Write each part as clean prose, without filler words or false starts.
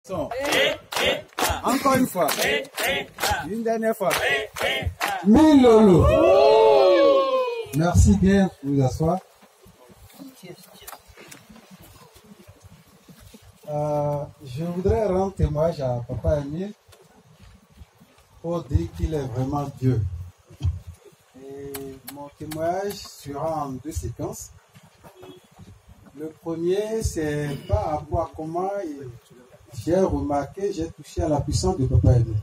Encore une fois. Une dernière fois. Milolo. Merci bien pour vous asseoir. Je voudrais rendre témoignage à Papa Emile pour dire qu'il est vraiment Dieu. Et mon témoignage sera en deux séquences. Le premier, c'est par rapport à comment j'ai remarqué, j'ai touché à la puissance de Papa Emile.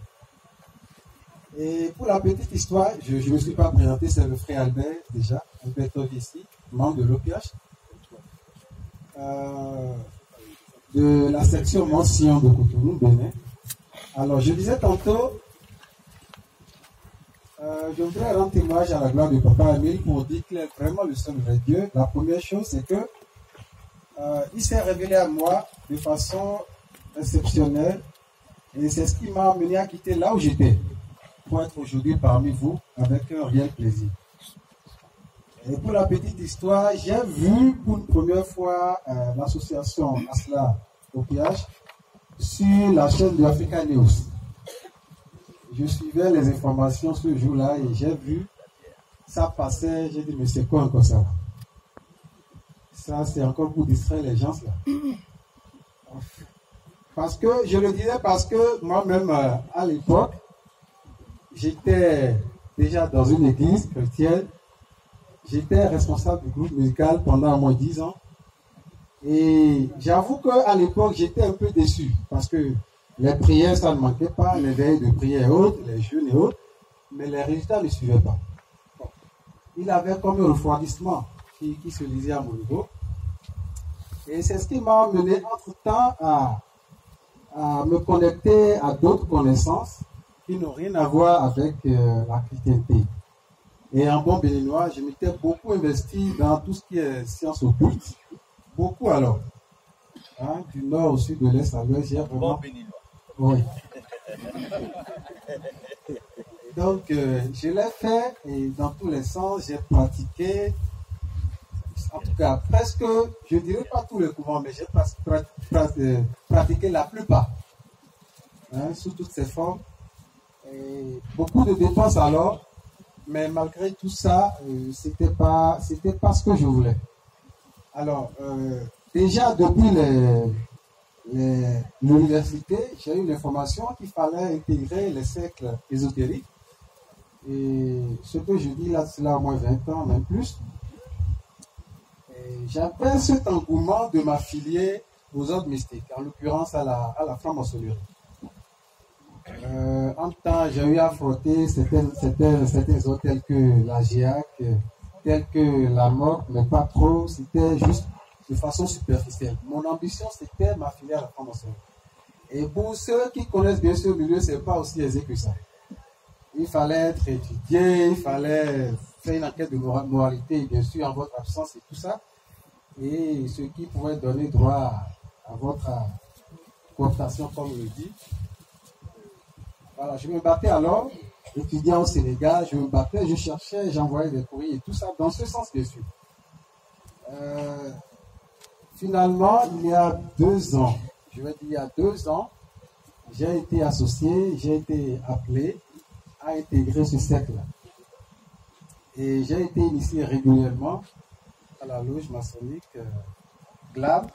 Et pour la petite histoire, je ne me suis pas présenté, c'est le frère Albert déjà, Albert Tovici, membre de l'OPH, de la section Mont-Sion de Cotonou, Bénin. Alors, je disais tantôt, je voudrais rendre témoignage à la gloire de Papa Emile pour dire qu'il est vraiment le seul vrai Dieu. La première chose, c'est que il s'est révélé à moi de façon exceptionnelle et c'est ce qui m'a amené à quitter là où j'étais pour être aujourd'hui parmi vous avec un réel plaisir. Et pour la petite histoire, j'ai vu pour une première fois l'association Asla OPH sur la chaîne de Africa News. Je suivais les informations ce jour-là et j'ai vu ça passer. J'ai dit, mais c'est quoi encore ça? Ça, c'est encore pour distraire les gens là. Parce que, je le disais parce que moi-même, à l'époque, j'étais déjà dans une église chrétienne. J'étais responsable du groupe musical pendant au moins 10 ans. Et j'avoue qu'à l'époque, j'étais un peu déçu. Parce que les prières, ça ne manquait pas. Les veilles de prière et autres, les jeûnes et autres. Mais les résultats ne suivaient pas. Bon. Il avait comme un refroidissement qui se lisait à mon niveau. Et c'est ce qui m'a amené entre-temps à me connecter à d'autres connaissances qui n'ont rien à voir avec la chrétienté. Et en bon béninois, je m'étais beaucoup investi dans tout ce qui est sciences occultes. Beaucoup alors. Hein, du nord au sud, de l'est à l'ouest, j'ai vraiment... Bon béninois. Oui. Donc, je l'ai fait et dans tous les sens, j'ai pratiqué. En tout cas, presque, je ne dirais pas tous les courants, mais j'ai pratiqué la plupart. Hein, sous toutes ces formes. Et beaucoup de dépenses alors, mais malgré tout ça, c'était pas ce que je voulais. Alors, déjà depuis l'université, j'ai eu l'information qu'il fallait intégrer les cercles ésotériques. Et ce que je dis là, c'est là au moins 20 ans, même plus. J'avais cet engouement de m'affilier aux ordres mystiques, en l'occurrence à la franc-maçonnerie. En temps, j'ai eu à frotter certains ordres tels que la GIAC, tels que la MOC, mais pas trop, c'était juste de façon superficielle. Mon ambition, c'était m'affilier à la franc-maçonnerie. Et pour ceux qui connaissent bien ce milieu, c'est pas aussi aisé que ça. Il fallait être étudié, il fallait faire une enquête de moralité, bien sûr, en votre absence et tout ça. Et ce qui pourrait donner droit à votre cooptation, comme on le dit. Voilà, je me battais alors, étudiant au Sénégal, je me battais, je cherchais, j'envoyais des courriers et tout ça, dans ce sens, bien sûr. Finalement, il y a 2 ans, je vais dire il y a 2 ans, j'ai été associé, j'ai été appelé à intégrer ce cercle-là. Et j'ai été initié régulièrement à la loge maçonnique GLAB,